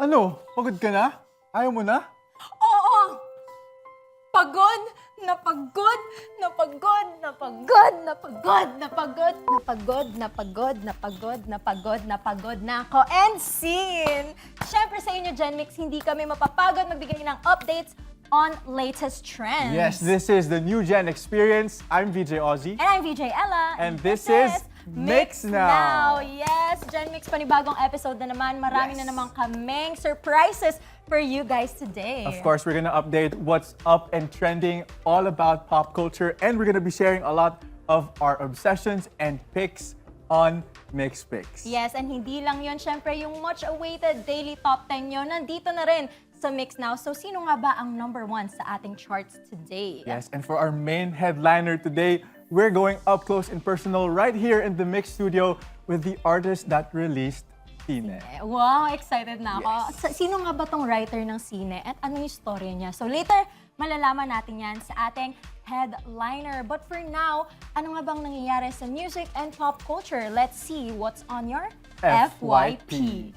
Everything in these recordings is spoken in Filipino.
Ano? Pagod ka na? Ayaw mo na? Oo! Pagod, napagod, napagod, napagod, napagod, napagod, napagod, napagod, napagod, napagod, napagod na ako. And scene! Siyempre sa inyo, Gen MYX, hindi kami mapapagod magbigay ng updates on latest trends. Yes, this is the new Gen experience. I'm VJ Ozzie. And I'm VJ Ella. And this is MYX Now. Yes, Gen MYX, panibagong episode na naman. Marami na naman kaming surprises for you guys today. Of course, we're gonna update what's up and trending, all about pop culture, and we're gonna be sharing a lot of our obsessions and picks on MYX Picks. Yes, and hindi lang yun. Siyempre, yung much-awaited daily top 10 nyo, nandito na rin sa MYX Now. So, sino nga ba ang number 1 sa ating charts today? Yes, and for our main headliner today, we're going up close and personal right here in the MYX studio with the artist that released Sine. Wow, excited na ako. Yes. Sino nga ba tong writer ng Sine at ano yung story niya? So later, malalaman natin yan sa ating headliner. But for now, ano nga bang nangyayari sa music and pop culture? Let's see what's on your FYP.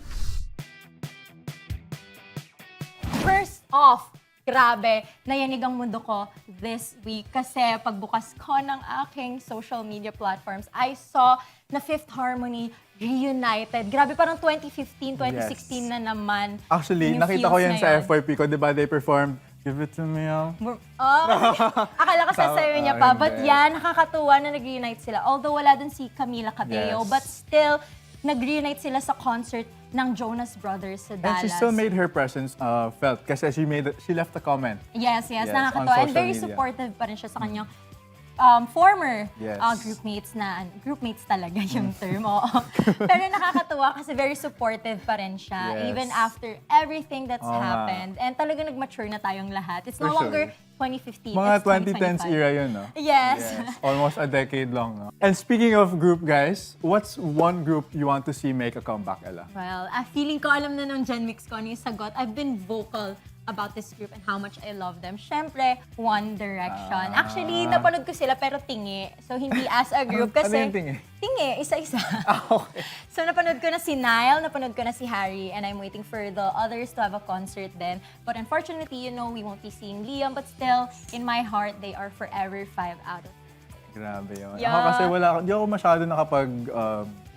First off, grabe, nayanig ang mundo ko this week kasi pagbukas ko ng aking social media platforms, I saw na Fifth Harmony reunited. Grabe, parang 2015, 2016 na naman. Actually, yung nakita ko feels yan na sa FYP ko, di ba? They performed Give It To Me, Oh, akala ko sasayo niya pa. But yan, nakakatuwa na nag-reunite sila. Although wala dun si Camila Cabello, Yes. but still, nag-reunite sila sa concert ng Jonas Brothers sa And Dallas. she still made her presence felt kasi she left a comment. Yes, Yes, nakakatawa. on And very social media. supportive pa rin siya sa kanyang former Yes. groupmates talaga yung term. Oo. Pero nakakatuwa kasi very supportive pa rin siya Yes. even after everything that's Oo nga. happened. And talaga nag-mature na tayong lahat. It's no For longer sure. 2015, Mga it's 2010s 2025. era yun, no? Yes. Almost a decade long, no? And speaking of group, guys, what's one group you want to see make a comeback, Ella? Well, feeling ko alam na nung Gen MYX ko ano yung sagot. I've been vocal about this group and how much I love them. Siyempre, One Direction. Actually, napanood ko sila pero tingi. So, hindi as a group Ano kasi... yung tingi? Tingi, isa-isa. Okay. So, napanood ko na si Niall, napanood ko na si Harry, and I'm waiting for the others to have a concert then. But unfortunately, you know, we won't be seeing Liam, but still, in my heart, they are forever 5 out of 5. Grabe yun. Yeah. Ako kasi hindi ako masyado nakapag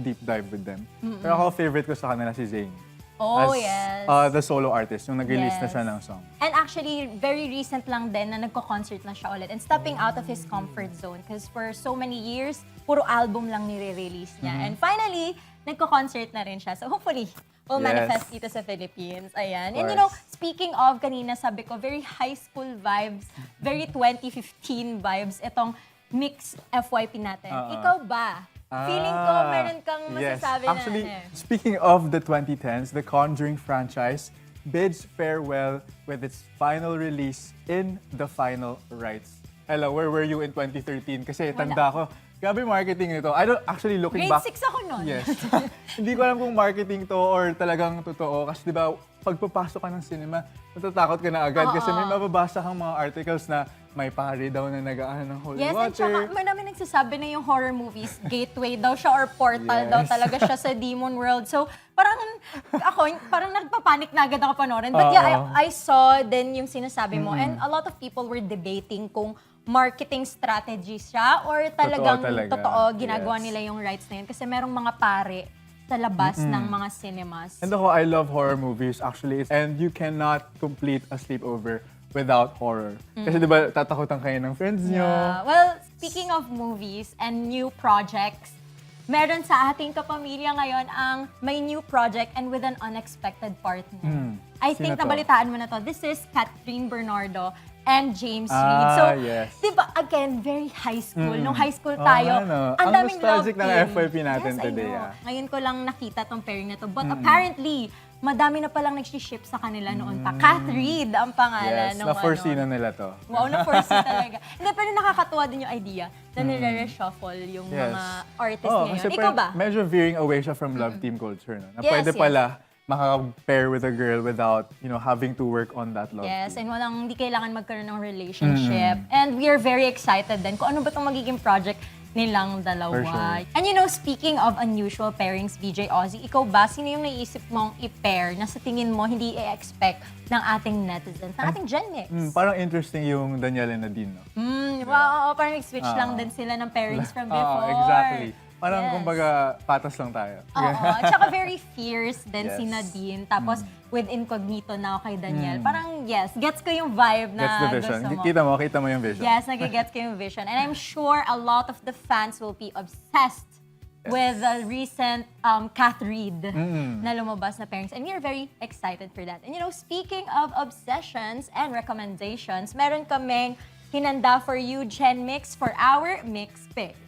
deep dive with them. Pero ako, favorite ko sa kanila si Zayn. Oh, As, yes. The solo artist, yung nag-release na Yes. siya ng song. And actually, very recent lang din na nagko-concert na siya ulit and stepping out of his comfort zone because for so many years, puro album lang nire-release niya. And finally, nagko-concert na rin siya. So hopefully, will Yes. manifest dito sa Philippines. Ayan. And Of you know, course. speaking of, kanina sabi ko, very high school vibes, very 2015 vibes, itong MYX FYP natin. Ikaw ba? Feeling ko meron kang masasabi yes. Actually, na speaking of the 2010s, the Conjuring franchise bids farewell with its final release in the final rights. Ella, where were you in 2013? Kasi tanda ko, grabe marketing nito. I don't actually looking Grade back. 6 ako nun. Yes. Hindi ko alam kung marketing to or talagang totoo. Kasi di ba, pagpapasok ka ng cinema, natatakot ka na agad. Kasi may mababasa kang mga articles na may pari daw na nag-aano ng holy Yes, and water. tsaka marami nagsasabi na yung horror movies, gateway daw siya or portal daw Yes. talaga siya sa demon world. So, parang ako, parang nagpapanik na agad ako panoorin. But yeah, I saw din yung sinasabi mo and a lot of people were debating kung marketing strategy siya or talagang talaga. totoo ginagawa Yes. nila yung rights na yun. Kasi merong mga pare sa labas ng mga cinemas. And ako, I love horror movies actually. And you cannot complete a sleepover without horror. Kasi di ba, tatakutan kayo ng friends nyo. Well, speaking of movies and new projects, meron sa ating kapamilya ngayon ang may new project and with an unexpected partner. I think Sino to? nabalitaan mo na to. This is Kathryn, Bernardo, and James Reid. So, yes. di ba, again, very high school. Nung high school tayo, ano. ang Ang daming love nostalgic ng team. FYP natin Yes, today, I know. ah. Ngayon ko lang nakita tong pairing na to. But apparently, madami na palang nag-ship sa kanila noon pa. Kathryn ang pangalan. Yes, nung na-foresee na nila to. Wow, na-foresee talaga. Hindi, pero nakakatuwa din yung idea na nire-reshuffle yung mga artists ngayon. kasi Ikaw ba? medyo veering away siya from love team culture. No? Na Yes, pwede yes. pala maka-pair with a girl without, having to work on that love Yes, team. and hindi kailangan magkaroon ng relationship. And we are very excited din kung ano ba itong magiging project nilang dalawa. For sure. And you know, speaking of unusual pairings, VJ Ozzie, ikaw ba, sino yung naisip mong i-pair na sa tingin mo hindi i-expect ng ating netizens, ng ating Gen MYX? Parang interesting yung Danielle and Nadine, no? Wow, parang nag-switch lang din sila ng pairings from before. Exactly. Parang Yes. kumbaga, patas lang tayo. Oo, tsaka very fierce din si Yes. Nadine. Tapos, with Incognito now kay Danielle. Parang, yes, gets ko yung vibe na That's the vision. gusto mo. Kita mo yung vision. Yes, nagigets ko yung vision. And I'm sure a lot of the fans will be obsessed with the recent Kathryn na lumabas na pairings. And we are very excited for that. And you know, speaking of obsessions and recommendations, meron kaming hinanda for you, Gen MYX, for our MYX Picks.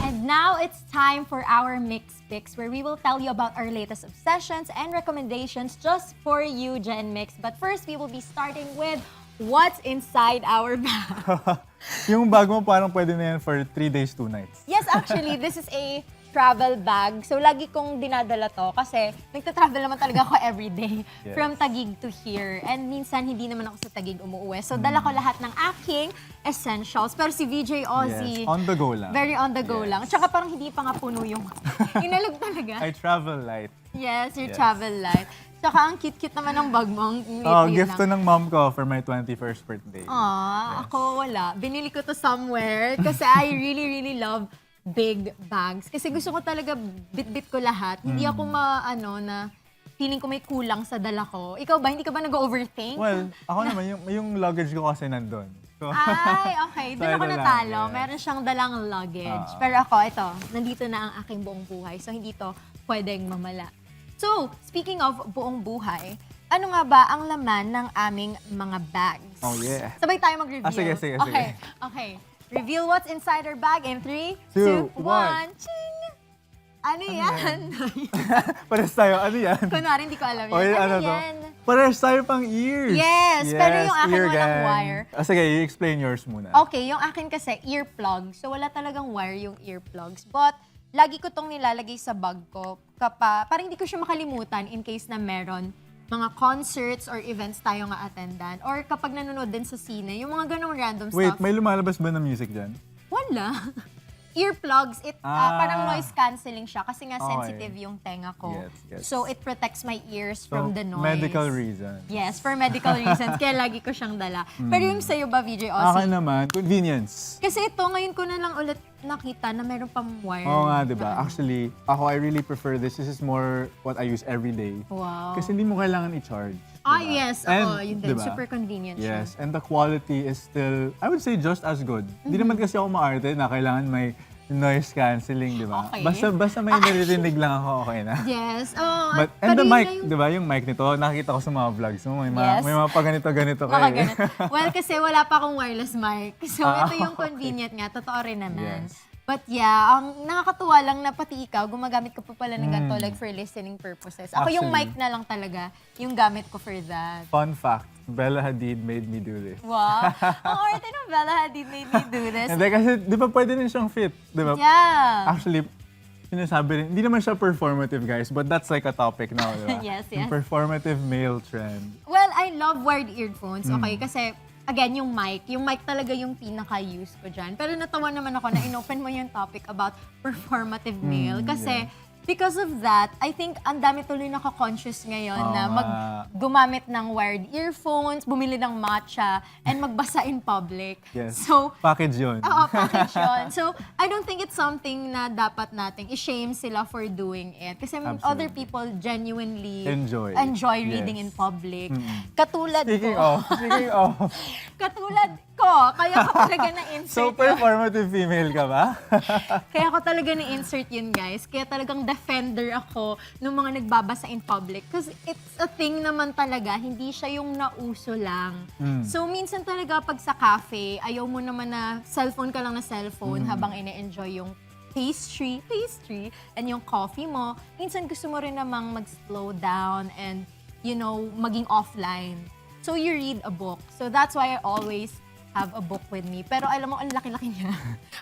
And now it's time for our MYX Picks, where we will tell you about our latest obsessions and recommendations just for you, Gen MYX. But first, we will be starting with what's inside our bag. Yung bag mo parang pwede na yan for 3 days, 2 nights. Yes, actually, this is a travel bag. So, lagi kong dinadala to kasi nagta-travel naman talaga ako everyday Yes. from Taguig to here. And minsan, hindi naman ako sa Taguig umuwi. So, dala ko lahat ng aking essentials. Pero si VJ Ozzie, Yes, on the go lang. very on the go Yes. lang. Tsaka parang hindi pa nga puno yung inalog talaga. I travel light. Yes, your Yes. travel light. Tsaka ang cute-cute naman ng bag mo. Ang Oh, liit-liit gift to lang. ng mom ko for my 21st birthday. Ako wala. Binili ko to somewhere kasi I really, really love big bags. Kasi gusto ko talaga bit-bit ko lahat. Hindi ako na feeling ko may kulang sa dala ko. Ikaw ba? Hindi ka ba nag-overthink? Well, ako naman, yung luggage ko kasi nandun. So, Ay, okay. So, Doon ako ito lang, natalo. yes. Meron siyang dalang luggage. Pero ako, ito, nandito na ang aking buong buhay. So, hindi to pwedeng mamala. So, speaking of buong buhay, ano nga ba ang laman ng aming mga bags? Oh, yeah. Sabay tayo mag-reveal. Sige. Okay. Reveal what's inside our bag in 3, 2, 2, 1. 1. Ching! Ano yan? Pares tayo, ano yan? Kunwari, hindi ko alam yan. Oy, Ano to? yan? Pares tayo pang ears. Yes, pero yung akin ear walang gang. wire. Sige, i-explain yours muna. Okay, yung akin kasi earplug. So wala talagang wire yung earplugs. But lagi ko tong nilalagay sa bag ko. Parang hindi ko siya makalimutan in case na meron mga concerts or events tayo nga attendan. Or kapag nanonood din sa sine, yung mga ganong random Wait, stuff. may lumalabas ba na music dyan? Wala. Earplugs, parang noise cancelling siya kasi nga Okay. sensitive yung tenga ko. Yes. So it protects my ears So, from the noise. medical reason. Yes, for medical reasons. Kaya lagi ko siyang dala. Pero yung sa'yo ba, VJ Akin Ozzie? naman, convenience. Kasi ito, ngayon ko na lang ulit nakita na meron pang wire. Oo nga, di ba? na ano. Actually, I really prefer this. This is more what I use every day. Wow. Kasi hindi mo kailangan i-charge. Ah, diba? yes. And, Oo, yun din. diba? Super convenient siya. Yes, and the quality is still, I would say, just as good. Hindi naman kasi ako maarte na kailangan may noise cancelling, di ba? Okay. Basta may naririnig lang ako, okay na. Yes. Oh, But, pero and the yun mic, na yung- di ba? Yung mic nito, nakita ko sa mga vlogs mo, may, Yes. may mga paganito-ganito Baka kayo. ganun. Well, kasi wala pa akong wireless mic. So, ito yung convenient nga. Totoo rin naman. Yes. But yeah, ang nakakatuwa lang na pati ikaw, gumagamit ka pa pala ng ganito like for listening purposes. Ako yung Actually. mic na lang talaga, yung gamit ko for that. Fun fact, Bella Hadid made me do this. Wow. Ang arte ng Bella Hadid made me do this. Hindi, kasi di ba pwede rin siyang fit, di ba? Yeah. Actually, sinasabi rin, hindi naman siya performative, guys, but that's like a topic now, di ba? Yes. Yung performative male trend. Well, I love wired earphones, Mm. okay? Kasi, again, yung mic talaga yung pinaka-use ko dyan. Pero natawa naman ako na inopen mo yung topic about performative male. Kasi, because of that, I think ang dami tuloy naka-conscious ngayon Oo na nga. gumamit ng wired earphones, bumili ng matcha, and magbasa in public. Yes. So, Package yun. oo, package yun. So, I don't think it's something na dapat nating i-shame sila for doing it. Kasi Absolutely. other people genuinely Enjoy. reading Yes. in public. Katulad Speaking ko. of, Katulad ko. Kaya ko talaga na-insert so yun. performative female ka ba? Kaya ko talaga na-insert yun, guys. Kaya talagang defender ako ng mga nagbabasa in public. Because it's a thing naman talaga. Hindi siya yung nauso lang. So, minsan talaga pag sa cafe, ayaw mo naman na cellphone ka lang na cellphone habang ine-enjoy yung pastry, and yung coffee mo. Minsan gusto mo rin namang mag-slow down and, maging offline. So, you read a book. So, that's why I always have a book with me. Pero alam mo, ang laki-laki niya.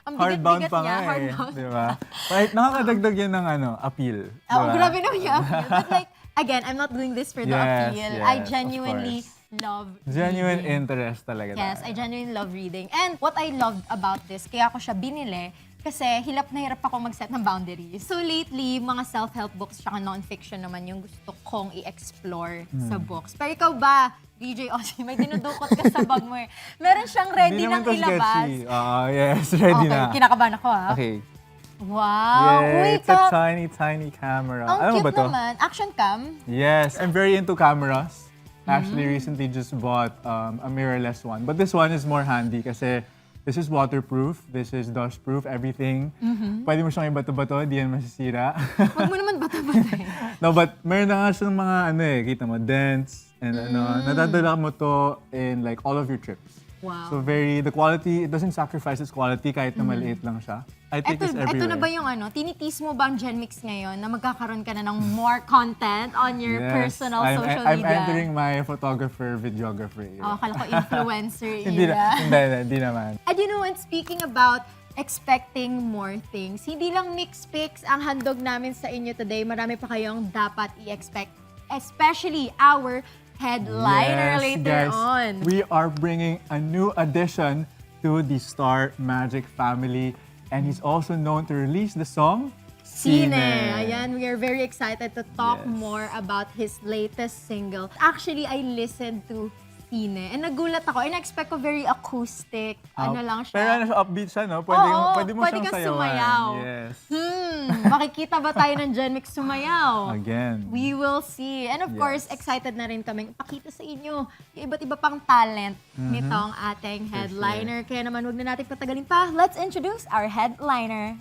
Ang Hardbound bigat-bigat pa niya. nga eh. Hardbound. Di ba? Right, nakakadagdag yan ng appeal. Di Oh, ba? grabe naman yung appeal. But like, again, I'm not doing this for the Yes, appeal. yes, I of genuinely course. love Genuine reading. interest talaga. Yes, I tayo. genuinely love reading. And what I loved about this, kaya ako siya binili, kasi hirap na hirap ako mag-set ng boundaries. So lately, mga self-help books tsaka non-fiction naman yung gusto kong i-explore sa books. Pero ikaw ba, VJ Ozzie, may dinudukot ka sa bag mo eh. Meron siyang ready Hindi nang naman to ilabas. sketchy. Yes, ready Okay, na. kinakabahan ako ha. Okay. Wow! Yeah, Uy, it's a tiny, tiny camera. ang Ano ba cute to? naman. Action cam. Yes, I'm very into cameras. Actually, recently just bought a mirrorless one. But this one is more handy kasi this is waterproof, this is dustproof, everything. Pwede mo siyang ibato-bato, di yan masisira. Huwag mo naman bata-bata eh. No, but meron na nga siyang mga kita mo, dents and nadadala mo to in like all of your trips. Wow. So the quality, it doesn't sacrifice its quality kahit na maliit lang siya. I think it's everywhere. Ito na ba yung tinitis mo ba ang Gen MYX ngayon na magkakaroon ka na ng more content on your personal social I'm media? entering my photographer, videographer era. Oh, akala ko influencer Hindi era. hindi naman. And you know what, speaking about expecting more things, hindi lang mix pics ang handog namin sa inyo today. Marami pa kayong dapat i-expect. Especially our headliner Yes, later guys, on. we are bringing a new addition to the Star Magic family. And he's also known to release the song Sine. Ayan, we are very excited to talk Yes. more about his latest single. Actually, I listened to Sine and nagulat ako. In-expect ko very acoustic. Ano lang siya. Pero upbeat siya, no? Oo, Pwede mo pwede siyang kang sayawan. sumayaw. Yes. Makikita ba tayo ng Gen MYX sumayaw? Again. We will see. And of Yes. course, excited na rin kaming ipakita sa inyo yung iba't iba pang talent nitong ating headliner. Kaya naman, wag na natin patagalin pa. Let's introduce our headliner.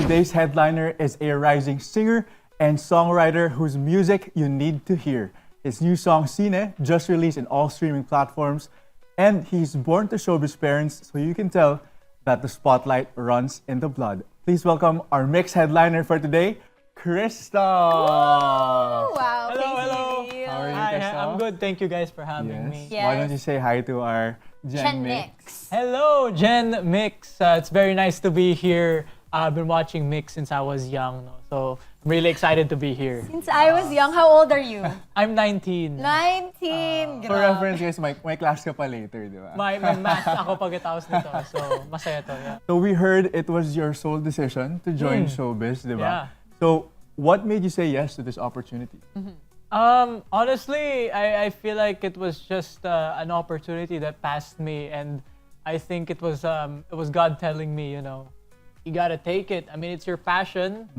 Today's headliner is a rising singer and songwriter whose music you need to hear. His new song, Sine, just released in all streaming platforms. And he's born to showbiz parents, so you can tell that the spotlight runs in the blood. Please welcome our mix headliner for today, CHRISTOF. Wow, Hello, hello. How are you, Hi, Christoph? I'm good. Thank you guys for having Yes. me. Yes. Why don't you say hi to our Gen Gen MYX. Hello, Gen MYX. It's very nice to be here. I've been watching MYX since I was young, no? So I'm really excited to be here. Since I was young, how old are you? I'm 19. 19. For Grabe. reference, guys, may class ka pa later, di ba? My math ako pagkatapos nito, so masaya to. Yeah. So we heard it was your sole decision to join showbiz, di ba? Yeah. So what made you say yes to this opportunity? Honestly, I feel like it was just an opportunity that passed me, and I think it was God telling me, you gotta take it. I mean, it's your passion.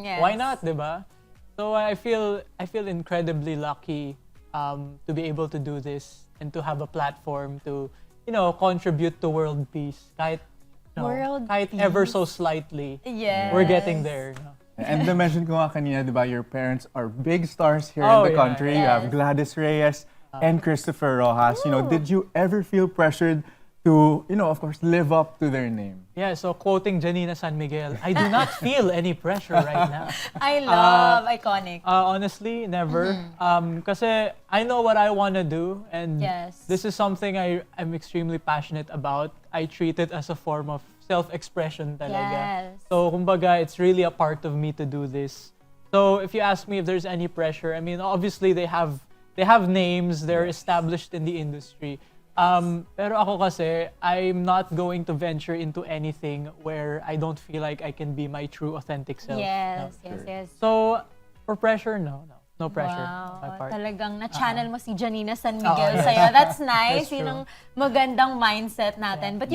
Yes. Why not, diba? So I feel incredibly lucky to be able to do this and to have a platform to, contribute to world peace. Kahit World ever peace. so slightly. Yes. We're getting there. And na-mention ko nga kanina, di ba, your parents are big stars here Oh, in the yeah, country. You have yes. Gladys Reyes and Christopher Rojas. Did you ever feel pressured to, of course, live up to their name? Yeah, so quoting Janina San Miguel, I do not feel any pressure right now. I love iconic. Honestly, never. Kasi I know what I want to do, and Yes. this is something I'm extremely passionate about. I treat it as a form of self-expression talaga. Yes. So, kumbaga, it's really a part of me to do this. So, if you ask me if there's any pressure, I mean, obviously they have names, they're established in the industry. Pero ako kasi, I'm not going to venture into anything where I don't feel like I can be my true authentic self. Yes, No. yes, yes. So, for pressure, no pressure on my Wow, part. talagang na-channel mo si Janina San Miguel yes. sa'yo. That's nice. That's true. Yun ang magandang mindset natin. But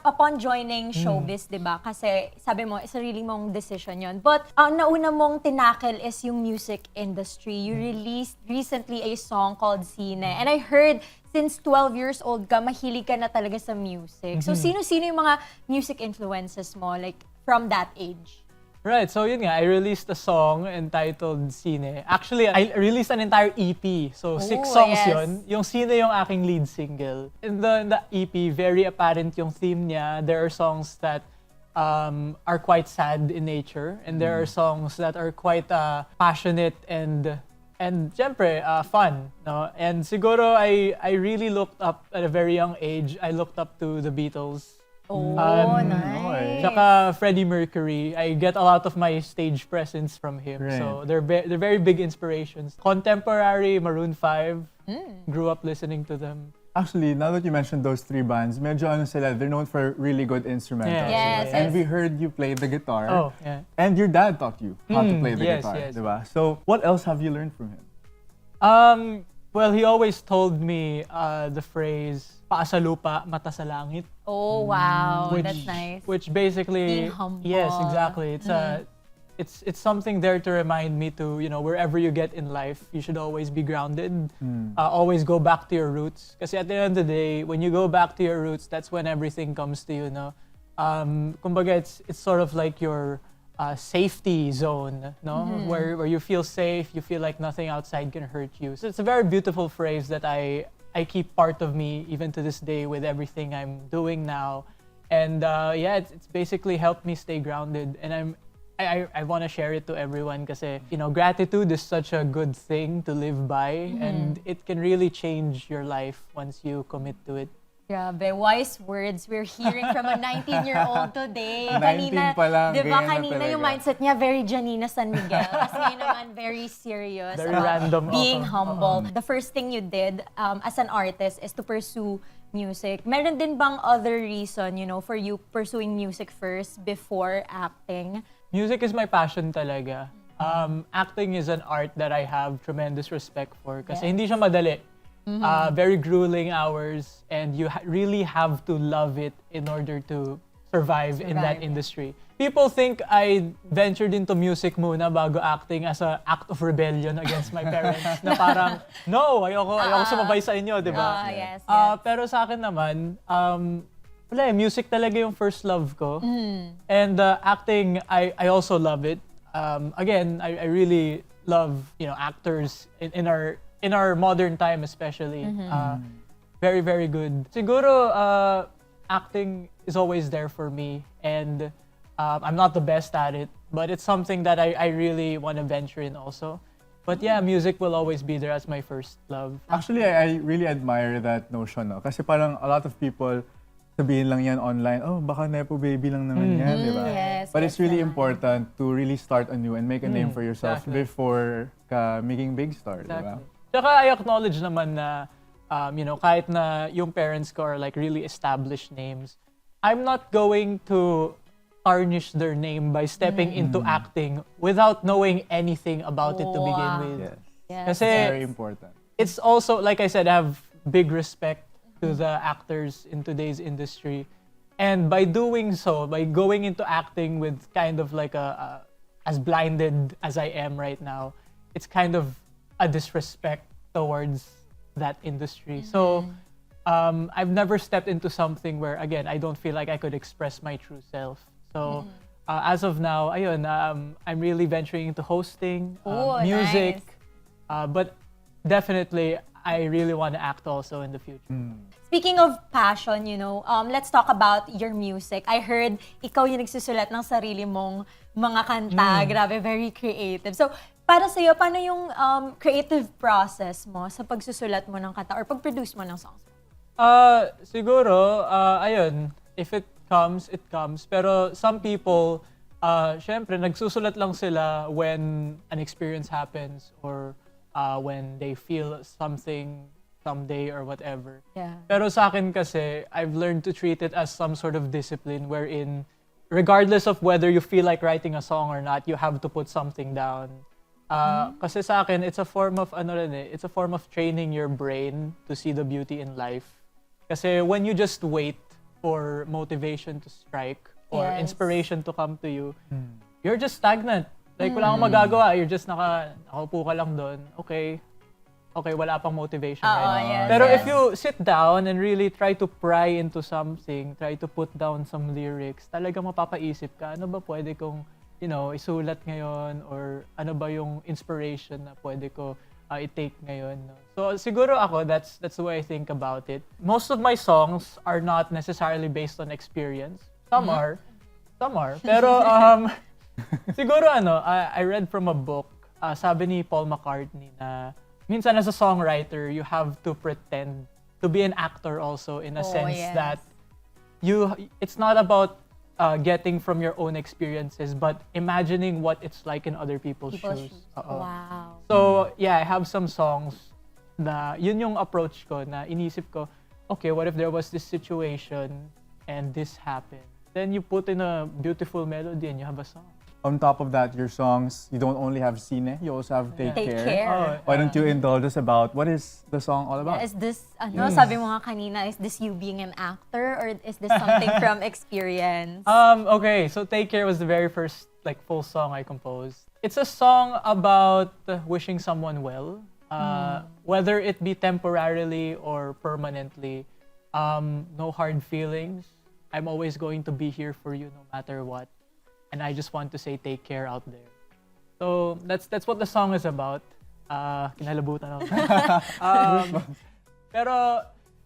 upon joining showbiz, di ba? Kasi sabi mo, sarili mong decision yon. But ang nauna mong tinakel is yung music industry. You released recently a song called Sine. And I heard since 12 years old ka, mahilig ka na talaga sa music. So sino-sino yung mga music influences mo, like from that age? Right, so yun nga, I released a song entitled Sine. Actually, I released an entire EP. So 6 songs yes. yun. Yung Sine yung aking lead single. In the EP, very apparent yung theme niya. There are songs that are quite sad in nature. And there are songs that are quite passionate and syempre, fun. No? And siguro, I really looked up at a very young age. I looked up to the Beatles. Oh, nice. Tsaka Freddie Mercury, I get a lot of my stage presence from him. Right. So they're very big inspirations. Contemporary, Maroon 5, grew up listening to them. Actually, now that you mentioned those three bands, medyo ano sila, they're known for really good instrumentals. Yeah. Yes, And yes. we heard you play the guitar. Oh, yeah. And your dad taught you how to play the yes, guitar, yes. diba? So, what else have you learned from him? Well, he always told me the phrase, paa sa lupa, mata sa langit. Oh, wow. That's nice. Which basically, Being humble. yes, exactly. It's something there to remind me to, wherever you get in life, you should always be grounded. Always go back to your roots. Kasi at the end of the day, when you go back to your roots, that's when everything comes to you, no? Kumbaga, it's sort of like your safety zone, no? Where you feel safe, you feel like nothing outside can hurt you. So it's a very beautiful phrase that I keep part of me even to this day with everything I'm doing now. And it's basically helped me stay grounded. And I want to share it to everyone kasi, gratitude is such a good thing to live by and it can really change your life once you commit to it. Grabe, wise words. We're hearing from a 19-year-old today. 19 pa lang, di ba, ganyan na kanina talaga. yung mindset niya, very Janina San Miguel. Kasi ngayon naman, very serious. Very about random being ako. humble. The first thing you did as an artist is to pursue music. Meron din bang other reason, for you pursuing music first before acting? Music is my passion talaga. Acting is an art that I have tremendous respect for kasi hindi siya madali. Very grueling hours and you really have to love it in order to survive in that industry. People think I ventured into music muna bago acting as an act of rebellion against my parents na parang, no, ayoko sumabay sa inyo, di ba? Yes. Pero sa akin naman, wala music talaga yung first love ko. And acting, I also love it. Again, I really love, actors in our modern time especially. Very, very good. Siguro, acting is always there for me and I'm not the best at it, but it's something that I really want to venture in also. But yeah, music will always be there as my first love. Actually, I really admire that notion, no? Kasi parang a lot of people sabihin lang yan online, oh, baka Nepo baby lang naman yan, di ba? Yes, But yes it's really naman. important to really start anew and make a name for yourself Exactly. before ka making big star, di ba? Exactly. Tsaka I acknowledge naman na, kahit na yung parents ko are like really established names, I'm not going to tarnish their name by stepping into acting without knowing anything about it to begin Wow. with. Yes. Yes. Kasi Very important. it's also, like I said, I have big respect to the actors in today's industry. And by doing so, by going into acting with kind of like as blinded as I am right now, it's kind of a disrespect towards that industry. So I've never stepped into something where, again, I don't feel like I could express my true self. So as of now, ayun, I'm really venturing into hosting, Oh, music, nice. but definitely I really want to act also in the future. Speaking of passion, let's talk about your music. I heard ikaw yung nagsusulat ng sarili mong mga kanta. Grabe, very creative. So, para sa'yo, paano yung creative process mo sa pagsusulat mo ng kanta or pag-produce mo ng songs? Siguro, ayun, if it comes, it comes. Pero some people, syempre, nagsusulat lang sila when an experience happens or when they feel something someday or whatever. Yeah. Pero sa akin kasi, I've learned to treat it as some sort of discipline wherein regardless of whether you feel like writing a song or not, you have to put something down. Kasi sa akin, it's a form of it's a form of training your brain to see the beauty in life. Kasi when you just wait for motivation to strike or Yes. inspiration to come to you, you're just stagnant. Like wala kang magagawa, you're just nakaupo ka lang doon. Okay, wala pang motivation right now. yes, Pero yes. if you sit down and really try to pry into something, try to put down some lyrics, talagang mapapaisip ka, ano ba pwede kong, isulat ngayon or ano ba yung inspiration na pwede ko i-take ngayon. No? So siguro ako, that's the way I think about it. Most of my songs are not necessarily based on experience. Some are. Pero siguro I read from a book, sabi ni Paul McCartney na minsan as a songwriter, you have to pretend to be an actor also in a sense yes. that it's not about getting from your own experiences, but imagining what it's like in other people's shoes. Wow. So, yeah, I have some songs na yun yung approach ko na inisip ko, okay, what if there was this situation and this happened? Then you put in a beautiful melody and you have a song. On top of that, your songs, you don't only have Sine, you also have Take Take Care. Care. Why don't you indulge us about what is the song all about? Is this, sabi mo nga kanina, is this you being an actor or is this something from experience? Okay, so Take Care was the very first like full song I composed. It's a song about wishing someone well, whether it be temporarily or permanently. No hard feelings. I'm always going to be here for you no matter what. And I just want to say take care out there. So that's what the song is about. Kinalabutan ako. Pero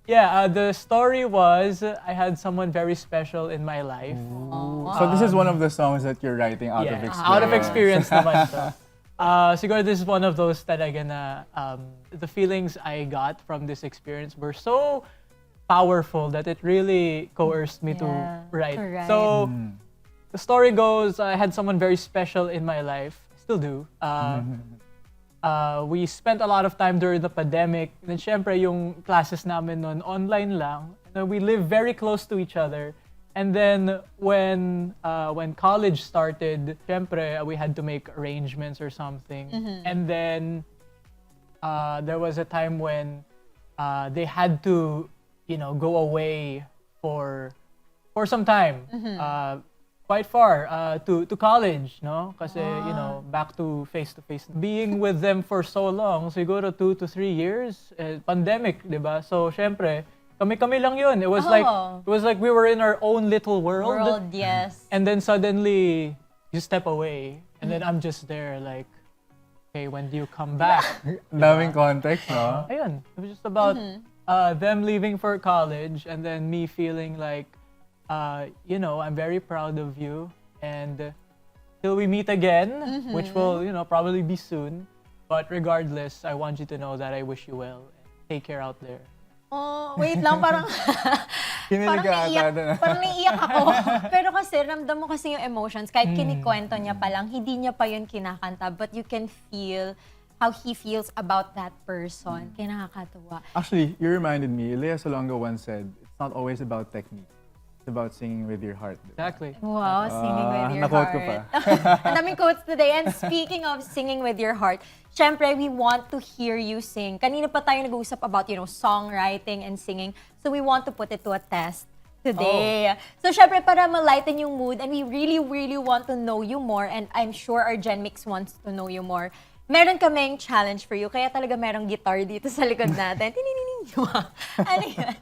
yeah, the story was I had someone very special in my life. So this is one of the songs that you're writing out of experience. Out of experience naman to. Siguro this is one of those talaga na the feelings I got from this experience were so powerful that it really coerced me to write. So the story goes, I had someone very special in my life, still do. We spent a lot of time during the pandemic. Then syempre yung classes namin noon online lang. We live very close to each other. And then when college started, syempre we had to make arrangements or something. And then there was a time when they had to, go away for some time. Quite far to college, no? Kasi, back to face-to-face. Being with them for so long, siguro 2 to 3 years, pandemic, di ba? So, syempre, kami-kami lang yun. It was like we were in our own little world. Yes. And then suddenly, you step away. And then I'm just there like, okay, when do you come back? Daming context, no? Ayun. It was just about them leaving for college and then me feeling like, I'm very proud of you, and till we meet again, which will, probably be soon. But regardless, I want you to know that I wish you well. Take care out there. Oh, wait lang, parang Kinilig ka ata doon. parang naiiyak ako. Pero kasi, ramdam mo kasi yung emotions. Kahit kinikwento niya pa lang, hindi niya pa yun kinakanta. But you can feel how he feels about that person. Kaya nakakatuwa. Actually, you reminded me, Lea Salonga once said, it's not always about technique. It's about singing with your heart. Exactly. Wow, singing with your na-quote heart. ko pa. Ang daming quotes today. And speaking of singing with your heart, syempre, we want to hear you sing. Kanina pa tayo nag-uusap about, songwriting and singing. So we want to put it to a test today. So syempre, para ma-lighten yung mood, and we really, really want to know you more, and I'm sure our Gen MYX wants to know you more. Meron kaming challenge for you, kaya talaga merong guitar dito sa likod natin. Tininining nyo. Ano yan?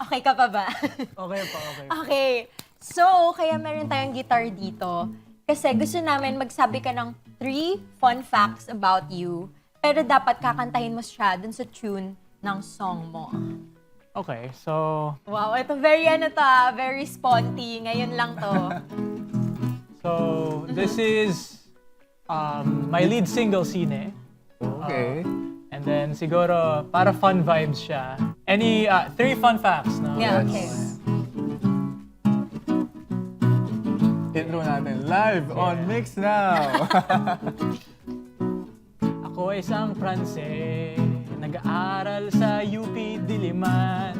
Okay ka pa ba? Okay pa, okay. Okay. So, kaya meron tayong guitar dito. Kasi gusto namin magsabi ka ng 3 fun facts about you. Pero dapat kakantahin mo siya dun sa tune ng song mo. Okay, so... Wow, ito very very sponty. Ngayon lang to. So, this is my lead single, Sine. Okay. And then siguro, para fun vibes siya. Any 3 fun facts, no? Yeah, okay. Intro natin live on MYX Now. Ako ay isang Pranse, nag-aaral sa UP Diliman.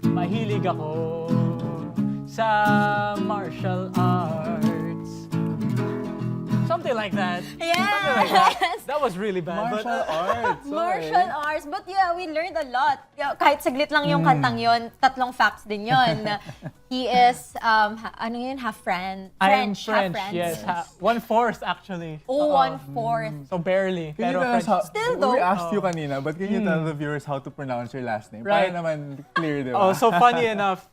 Mahilig ako sa martial arts. Something like that. Yes! Something like that. That was really bad. Martial arts. Martial arts. But yeah, we learned a lot. Yeah, kahit saglit lang yung kantang yon, 3 facts din yon. He is, half French. I'm half French, yes. 1/4 actually. Oh, 1/4. So barely. Can you Pero tell us how, Still though. we asked you kanina, but can you tell the viewers how to pronounce your last name? Right. Para naman clear, di ba? Oh, so funny enough,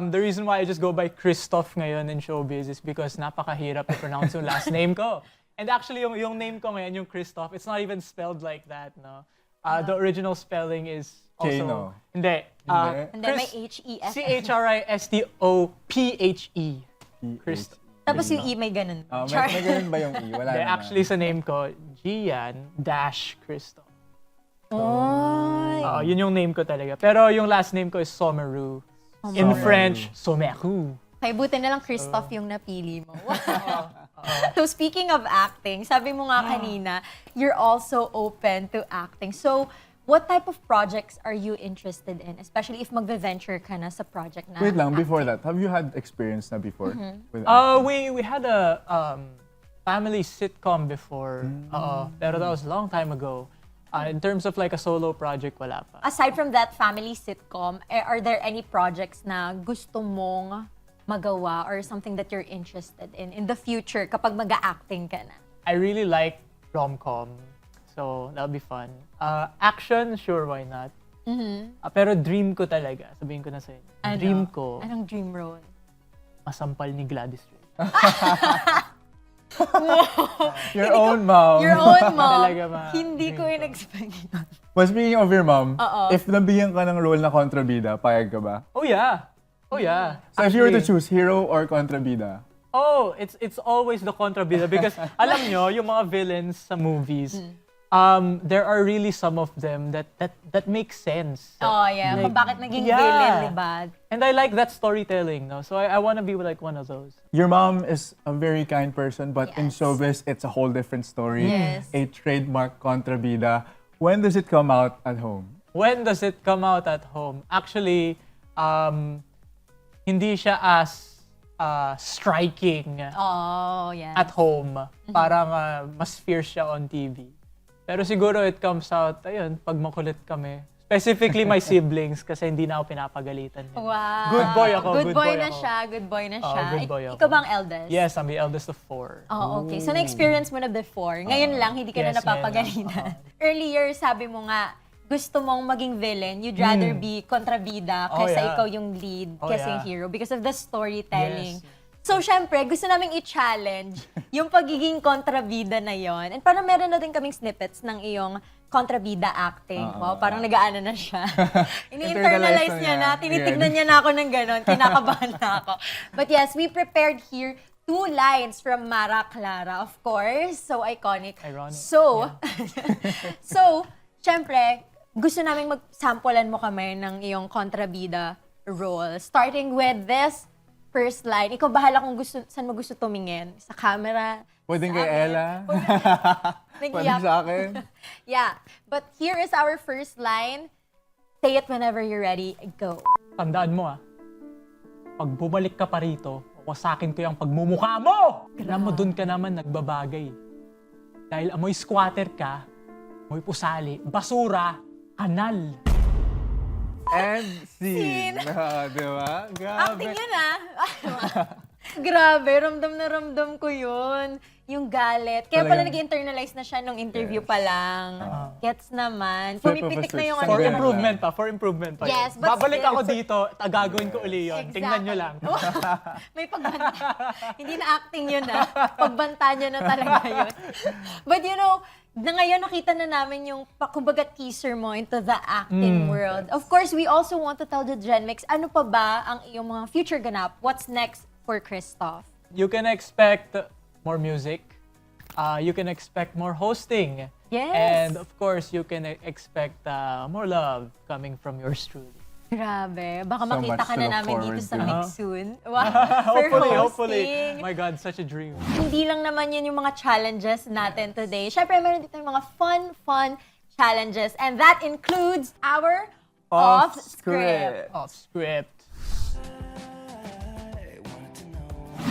the reason why I just go by CHRISTOF ngayon in showbiz is because napakahirap to pronounce yung last name ko. And actually, yung name ko ngayon, yung CHRISTOF, it's not even spelled like that, no? The original spelling is also... Chino. Hindi. And then may H-E-S. CHRISTOPHE. CHRISTOF. Tapos yung E may ganun. May ganun ba yung E? Wala Hindi, naman. actually sa name ko, Gian-CHRISTOF. Oh. Yun yung name ko talaga. Pero yung last name ko is Someru. In French, Someru. Kaya buti na lang CHRISTOF yung napili mo. So speaking of acting, sabi mo nga kanina, you're also open to acting. So what type of projects are you interested in? Especially if magve-venture ka na sa project na Wait lang, before acting. that, have you had experience na before? With We had a family sitcom before. Pero that was a long time ago. In terms of like a solo project, wala pa. Aside from that family sitcom, are there any projects na gusto mong magawa or something that you're interested in the future kapag mag-acting ka na? I really like rom-com. So, that'll be fun. Action, sure, why not? Pero dream ko talaga, sabihin ko na sa inyo. Dream ko, Anong dream role? masampal ni Gladys Ray. your own mom. Your own mom. Talaga Hindi ko in-expect yun. Well, speaking of your mom, Oo. if nabigyan ka ng role na kontrabida, payag ka ba? Oh yeah. Oh yeah. So if you were to Actually, choose hero or kontrabida, Oh, it's always the kontrabida because alam nyo, yung mga villains sa movies, there are really some of them that make sense. Oh, yeah. Kung bakit naging Yeah. villain, di ba? And I like that storytelling, no? So I want to be like one of those. your mom is a very kind person, but in Yes. showbiz, it's a whole different story. Yes. A trademark kontrabida. When does it come out at home? When does it come out at home? Actually, hindi siya as striking Oh, yeah. at home. Parang mas fierce siya on TV. Pero siguro it comes out, ayun, pag makulit kami. Specifically my siblings kasi hindi na ako pinapagalitan. Wow. Good boy ako, Good boy na ako. siya, good boy na Oo, siya. good boy ako. Ikaw bang eldest? Yes, I'm the eldest of 4. Oh, okay. So, na-experience mo na before. Ngayon lang, hindi ka yes, na napapagalitan. Earlier, sabi mo nga, gusto mong maging villain, you'd rather be kontrabida Oh, kaysa yeah. ikaw yung lead, Oh, kaysa yung yeah. hero because of the storytelling. Yes. So, syempre, gusto naming i-challenge yung pagiging kontrabida na yon. And parang meron na din kaming snippets ng iyong kontrabida acting. Wow, parang nag-aano na siya. Ini-internalize niya na, tinitignan niya na ako ng ganon, kinakabahan na ako. But yes, we prepared here 2 lines from Mara Clara, of course. So iconic. Ironic. So, so, syempre, gusto namin mag-samplean mo kami ng iyong kontrabida role. Starting with this first line. Ikaw bahala kung saan mo gusto tumingin. Sa camera. Pwedeng sa kay akin. Ella. Nag-iyak. Pwedeng sa akin. Yeah. But here is our first line. Say it whenever you're ready. Go. Tandaan mo pag bumalik ka pa rito, wasakin ko yung pagmumukha mo! Alam mo, dun ka naman nagbabagay. Dahil amoy squatter ka, amoy pusali, basura, kanal. And scene. Scene. Di ba? Grabe. Acting yun Grabe, ramdam na ramdam ko yun. Yung galit. Kaya pala Talagang- nag-internalize na siya nung interview pa lang. Gets naman. Pumipitik na yung For ano. For Ganun improvement for improvement pa. Yes, yun. but Babalik still- ako dito, gagawin ko uli yun. Tingnan nyo lang. May pagbanta. Hindi na acting yun Pagbanta niya na talaga yun. But you know, na ngayon nakita na namin yung kumbaga teaser mo into the acting world. Of course, we also want to tell the Gen MYX, ano pa ba ang iyong mga future ganap? What's next for CHRISTOF? You can expect more music. You can expect more hosting. Yes. And of course, you can expect more love coming from yours truly. Grabe. Baka So makita much ka to na look namin dito forward sa to. MYX soon. Wow. For Hopefully. hosting. My God, such a dream. Hindi lang naman yun yung mga challenges natin today. Syempre, meron dito yung mga fun challenges. And that includes our off-script. Off script.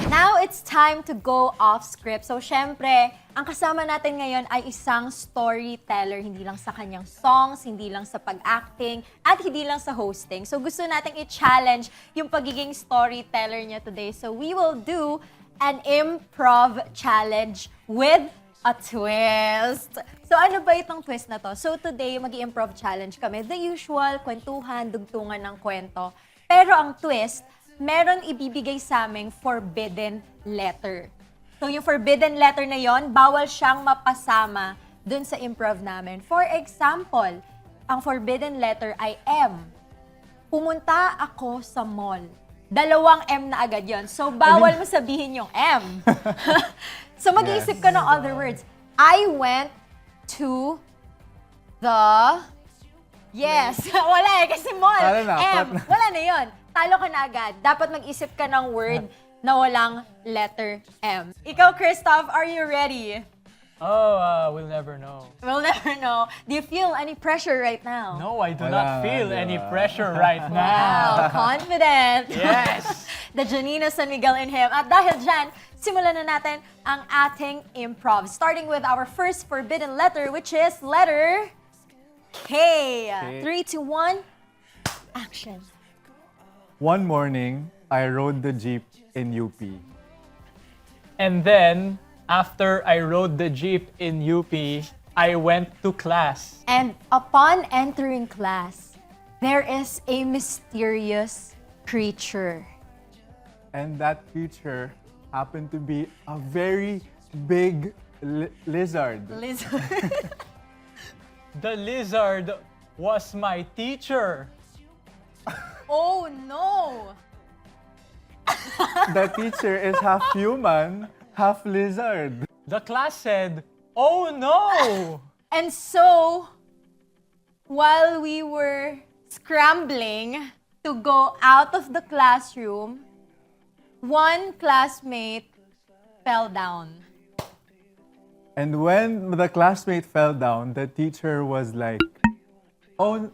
Now, it's time to go off-script. So, syempre, ang kasama natin ngayon ay isang storyteller. Hindi lang sa kanyang songs, hindi lang sa pag-acting, at hindi lang sa hosting. So, gusto nating i-challenge yung pagiging storyteller niya today. So, we will do an improv challenge with a twist. So, ano ba itong twist na to? So, today, mag-improv challenge kami. The usual, kwentuhan, dugtungan ng kwento. Pero ang twist, meron ibibigay sa aming forbidden letter. So, yung forbidden letter na yon, bawal siyang mapasama dun sa improv namin. For example, ang forbidden letter ay M. Pumunta ako sa mall. 2 M na agad yon. So, bawal mo sabihin yung M. So, mag-iisip ka ng other words. I went to the... Yes. Wala kasi mall. Wala na, M. Wala na yon. talo ka na agad. Dapat mag-isip ka ng word na walang letter M. Ikaw, Christoph, are you ready? Oh, we'll never know. We'll never know. Do you feel any pressure right now? No, I do Wala, not feel di any ba? pressure right Wow, now. confident. Yes. The Janina San Miguel in him. At dahil dyan, simulan na natin ang ating improv. Starting with our first forbidden letter, which is letter K. 3, 2, 1, action. One morning, I rode the jeep in UP. And then, after I rode the jeep in UP, I went to class. And upon entering class, there is a mysterious creature. And that creature happened to be a very big lizard. Lizard. The lizard was my teacher. Oh no! The teacher is half human, half lizard. The class said, "Oh no!" And so, while we were scrambling to go out of the classroom, one classmate fell down. And when the classmate fell down, the teacher was like, "Oh,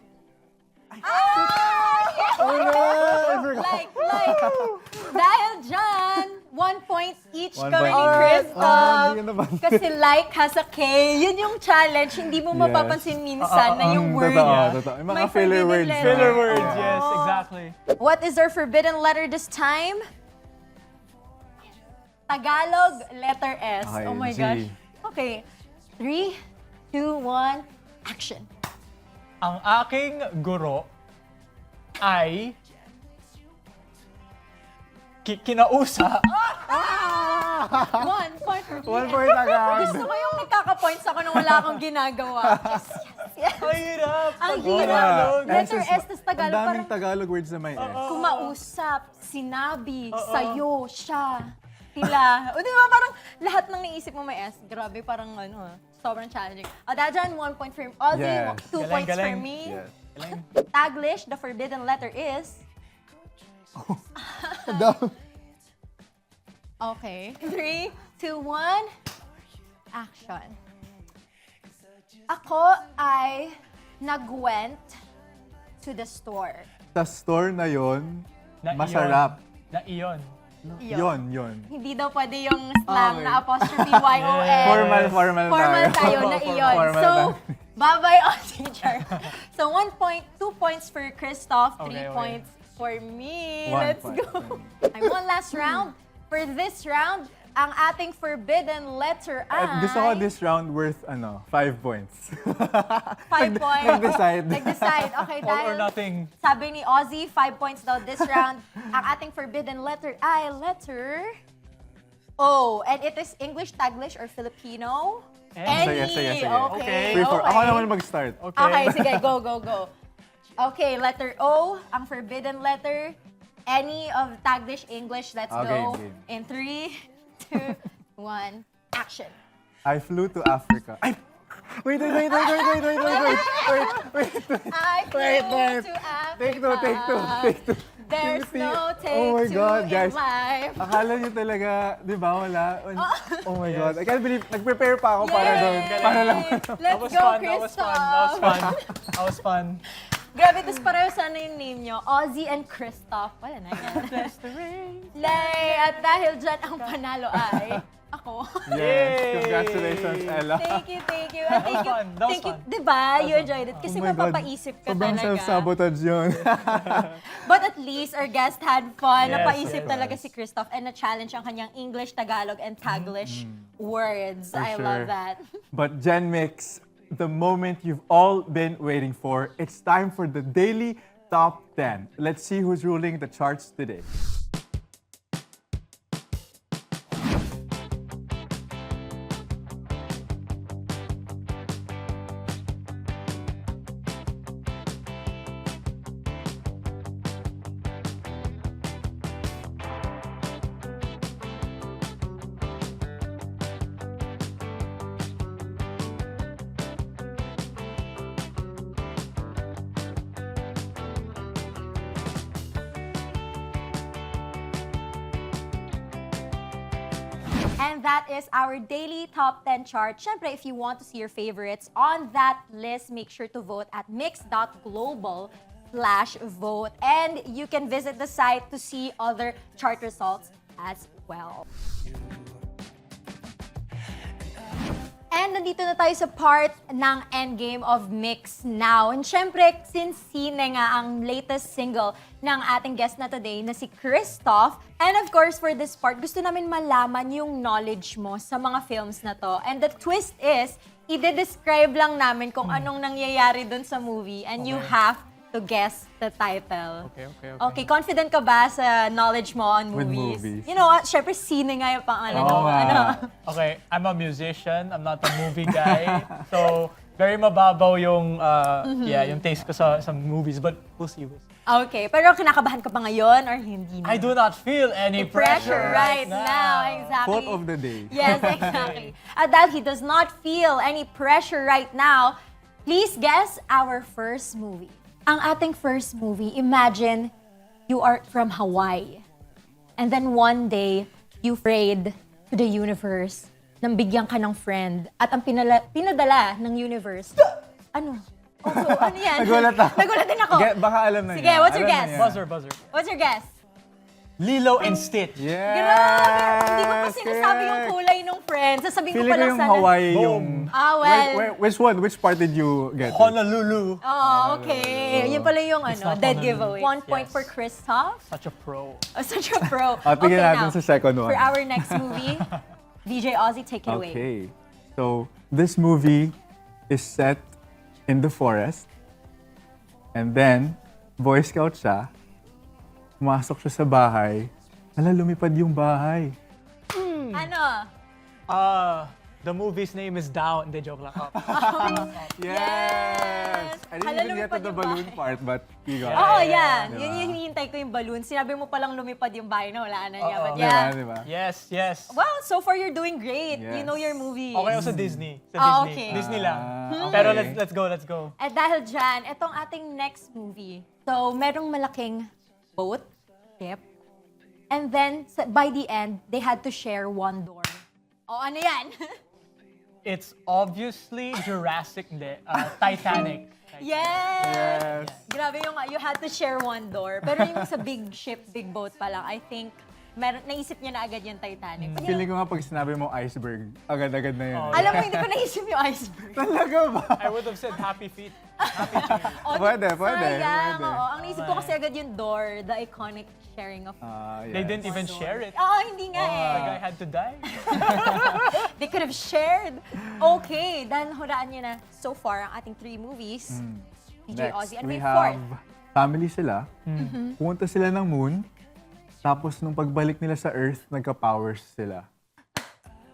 oh no, I forgot." Like, dahil dyan, 1 point each 1 kami point. ni Alright. Christoph. Hindi naman. Kasi like has a K, yun yung challenge. Hindi mo Yes. mapapansin minsan na yung word. Totoo. Yung mga May filler forbidden words. letter. Filler words, Oo. yes, exactly. What is our forbidden letter this time? Tagalog, letter S. Okay, Oh my G. gosh. Okay. 3, 2, 1, action. Ang aking guro ay kinausa. 1 point for me. 1 point agad. Gusto ko yung nagkaka-points ako nung wala akong ginagawa. Yes, yes. Ang hirap. Ang Pag hirap. Tagalog. Letter S, tas Tagalog, Ang daming parang- Tagalog words na may S. Kumausap, sinabi, sayo, siya, sila. O di ba parang lahat ng naisip mo may S. Grabe, parang sobrang challenging. Dahil dyan, 1 point for Ozzie, Yes. 2 Galing, points for galing. me. Yes. Taglish, the forbidden letter is... Okay. 3, 2, 1, action. Ako ay nagwent to the store. Sa store na yon, Na masarap. Na iyon. Yon. Hindi daw pwede yung slang Okay. na apostrophe Y-O-N. Formal tayo na iyon. Formal So, tayo. bye-bye, teacher. So, 1 point, 2 points for Christoph, 3 Okay. points for me. 1 Let's point. go. Ay, one last round. For this round, ang ating forbidden letter ay... Gusto ko this round worth 5 points. 5 points. Nag-decide. Nag-decide. Okay, All dahil or nothing. sabi ni Ozzie, 5 points daw this round. Ang ating forbidden letter ay letter O. And it is English, Taglish, or Filipino? Any. Sige. Okay. Free for, okay. ako naman mag-start. Okay, sige. Go. Okay, letter O, ang forbidden letter. Any of Taglish, English, let's Okay, go. game. In 3, 2, 1, action. I flew to Africa. Ay! Wait. I flew Wait. to Africa. Take two. There's no take Oh my two God, in guys. life. Akala niyo talaga, di ba, wala? Oh my God. I can't believe, nag-prepare pa ako para doon. Yay! Para lang. Let's go, Christoph. That was fun. Grabe, tapos pareho sana yung name nyo. Ozzie and Christoph. Wala na yan. Lay! At dahil dyan, ang panalo ay ako. Yes, Yay! congratulations, Ella. Thank you. And thank you. fun. That was Thank you. fun. Diba? You enjoyed it. Kasi Oh my God. mapapaisip ka Sobrang talaga. self-sabotage yun. But at least our guest had fun. Yes, Napaisip yes. talaga si Christoph and na-challenge ang kanyang English, Tagalog, and Taglish words. For I sure. love that. But Gen MYX, the moment you've all been waiting for, it's time for the daily top 10. Let's see who's ruling the charts today. And that is our daily top 10 chart. Syempre, if you want to see your favorites on that list, make sure to vote at mix.global/vote. And you can visit the site to see other chart results as well. And nandito na tayo sa part ng endgame of MYX Now. And syempre, since Sine nga ang latest single ng ating guest na today na si CHRISTOF. And of course, for this part, gusto namin malaman yung knowledge mo sa mga films na to. And the twist is, i-describe lang namin kung anong nangyayari dun sa movie. And you have to guess the title. Okay, confident ka ba sa knowledge mo on With movies? movies. You know, syempre, Sine nga yung pangalan mo. Okay, I'm a musician. I'm not a movie guy. So, very mababaw yung, yung taste ko sa movies. But we'll see. Okay, pero kinakabahan ka pa ngayon or hindi na? I do not feel any pressure right now. Exactly. Quote of the day. Yes, exactly. At that he does not feel any pressure right now, please guess our first movie. Ang ating first movie, imagine you are from Hawaii. And then one day, you prayed to the universe nang bigyan ka ng friend at ang pinadala ng universe. Ano? Oh, so, ano yan? Nagulat ako. Nagulat din ako. Baka alam na Sige, niya. what's your Alam na guess? niya. Buzzer. What's your guess? Lilo and Stitch. Yes! Grabe! Hindi ko pa sinasabi yung kulay ng friend. Sasabihin ko Feeling pa ko lang yung sana. Hawaii Boom. yung... Well. Which one? Which part did you get? Honolulu. Oh, okay. Yun pala yung not dead Honolulu. giveaway. 1 point Yes. for CHRISTOF. Such a pro. Oh, such a pro. Tingnan natin now, sa second one. for our next movie, VJ Ozzie, take it away. Okay. So, this movie is set in the forest. And then, Boy Scout siya. Pumasok siya sa bahay. Hala, lumipad yung bahay. Ano? The movie's name is Down. Hindi, joke lang. Yes! I didn't Hala, even get to lumipad the yung balloon bahay. part, but you got Oo, it. yan. Diba? Yun yung hinihintay ko yung balloon. Sinabi mo palang lumipad yung bahay na wala na niya. But Diba? yeah. Diba? Yes. Well, so far you're doing great. You Yes. know your movie. Okay ako sa Disney. Okay. Disney lang. okay. Pero let's go. At dahil dyan, itong ating next movie. So, merong malaking boat, ship, and then by the end, they had to share one door. O, ano yan? It's obviously Jurassic, Titanic. Yes! Yes. Grabe yung you had to share one door. Pero yung sa big ship, big boat pa lang, I think, naisip niya na agad yung Titanic. But Feeling ko nga pag sinabi mo iceberg, agad-agad na yun. alam mo, hindi ko naisip yung iceberg. Talaga ba? I would have said Happy Feet. O, Pwede. sayang, Pwede. oo. Ang naisip ko kasi agad yung door, the iconic sharing of... They didn't even share it. Oo, hindi nga The guy eh. had to die. They could have shared. Okay, dahil hulaan niyo na so far ang ating 3 movies. VJ Next, Ozzie. Ano we may 4th? have family sila. Pumunta sila ng moon. Tapos nung pagbalik nila sa Earth, nagka-powers sila.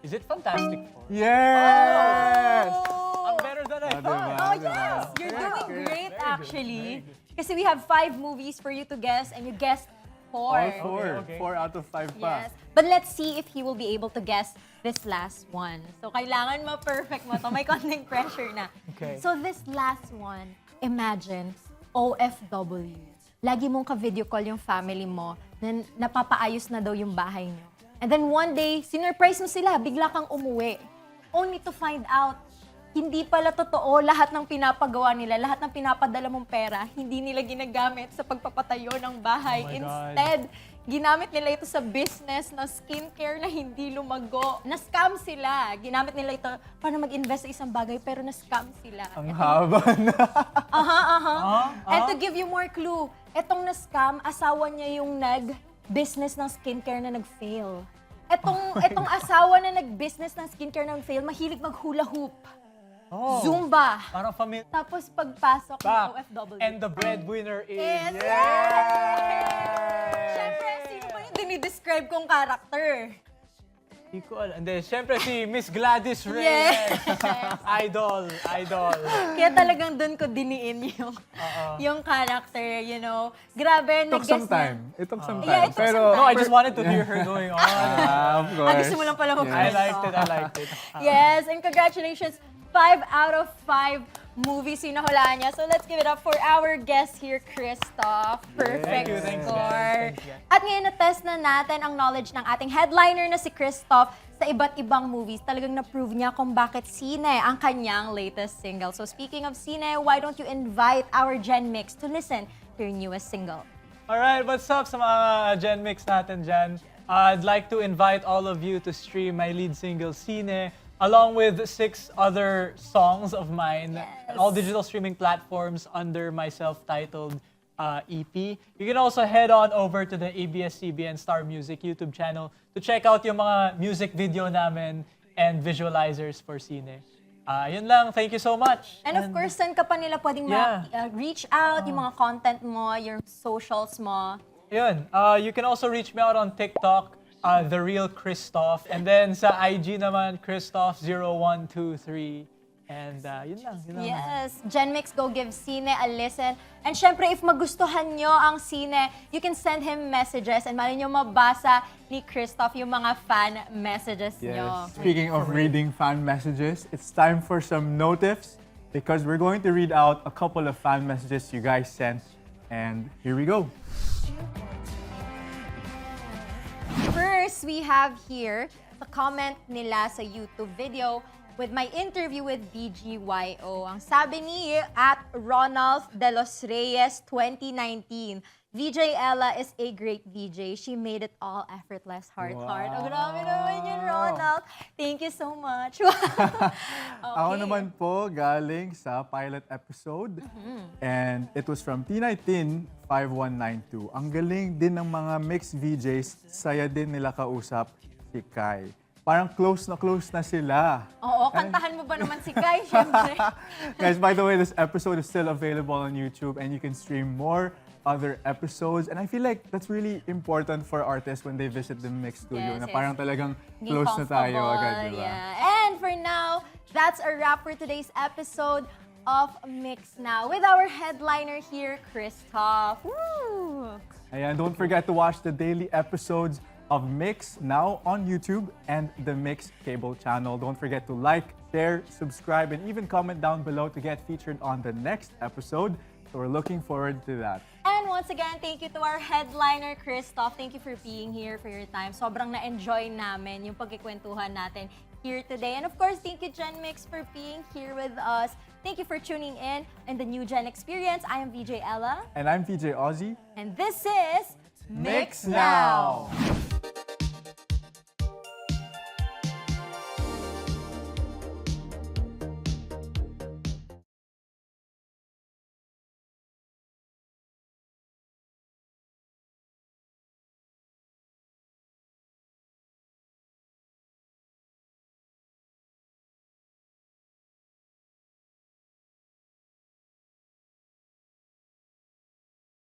Is it Fantastic Four? Yes! I'm better than I Diba? thought. Oh, yes! You're doing great, actually. Kasi we have 5 movies for you to guess, and you guessed 4. All 4. Okay. 4 out of 5 pa. Yes. But let's see if he will be able to guess this last one. So, kailangan ma-perfect mo to. May konting pressure na. Okay. So, this last one, imagine, OFW. Lagi mong ka-video call yung family mo na napapaayos na daw yung bahay niyo. And then one day, sinurprise mo sila, bigla kang umuwi. Only to find out, hindi pala totoo lahat ng pinapagawa nila, lahat ng pinapadala mong pera, hindi nila ginagamit sa pagpapatayo ng bahay. Oh my God. Instead, ginamit nila ito sa business na skincare na hindi lumago. Na-scam sila. Ginamit nila ito para mag-invest sa isang bagay, pero na-scam sila. Ang haba na. And to give you more clue, etong na-scam, asawa niya yung nag-business ng skincare na nag-fail. Etong asawa na nag-business ng skincare na nag-fail, mahilig mag-hula hoop. Oh, Zumba. parang familiar. Tapos pagpasok ng Back. OFW. And the breadwinner is... Siyempre, sino ba yung dinidescribe kong character? Hindi ko alam. Hindi, syempre si Miss Gladys Reyes. Yes. Idol. Kaya talagang doon ko diniin yung character, you know. Grabe, It took some nag-guess time. It took some Yeah, time. it took Pero, some time. No, I just wanted to hear her going on. of course. gusto mo lang pala I liked it. Yes, and congratulations. 5 out of 5 movies yung nahulaan niya. So let's give it up for our guest here, CHRISTOF. Perfect Thank you, thanks, score. guys. Thanks, guys. At ngayon, na-test na natin ang knowledge ng ating headliner na si CHRISTOF sa iba't ibang movies. Talagang na-prove niya kung bakit Sine ang kanyang latest single. So speaking of Sine, why don't you invite our Gen MYX to listen to your newest single? Alright, what's up sa mga Gen MYX natin dyan? I'd like to invite all of you to stream my lead single, Sine, along with 6 other songs of mine, on all digital streaming platforms under my self-titled EP. You can also head on over to the ABS-CBN Star Music YouTube channel to check out yung mga music video namin and visualizers for Sine. Yun lang, thank you so much. And of course, saan ka pa nila pwedeng reach out, yung mga content mo, your socials mo? Yun, you can also reach me out on TikTok, The Real CHRISTOF, and then sa IG naman, CHRISTOF0123. And yun lang. Yes, Gen MYX, go give Sine a listen. And syempre, if magustuhan nyo ang Sine, you can send him messages and mali nyo mabasa ni CHRISTOF yung mga fan messages nyo. Speaking of reading fan messages, it's time for some notifs because we're going to read out a couple of fan messages you guys sent. And here we go. First, we have here the comment nila sa YouTube video with my interview with BGYO. Ang sabi ni at Ronald De Los Reyes 2019, VJ Ella is a great VJ. She made it all effortless, heart. Oh, grabe naman yun, Ronald. Thank you so much. Ako naman po galing sa pilot episode and it was from T19-5192. Ang galing din ng mga MYX VJs, saya din nila kausap si Kai. Parang close na sila. Oo, kantahan mo ba naman si Kai, syempre? Guys, by the way, this episode is still available on YouTube and you can stream more other episodes. And I feel like that's really important for artists when they visit the MYX studio. Yes, na parang talagang Being close na tayo comfortable, agad, diba? yeah. And for now, that's a wrap for today's episode of MYX Now with our headliner here, CHRISTOF. Woo! Ayan, don't forget to watch the daily episodes of MYX Now on YouTube and the MYX cable channel. Don't forget to like, share, subscribe, and even comment down below to get featured on the next episode. So we're looking forward to that. And once again, thank you to our headliner, CHRISTOF. Thank you for being here, for your time. Sobrang na-enjoy namin yung pagkikwentuhan natin here today. And of course, thank you, Gen MYX, for being here with us. Thank you for tuning in the New Gen Experience. I am VJ Ella. And I'm VJ Ozzie. And this is MYX Now!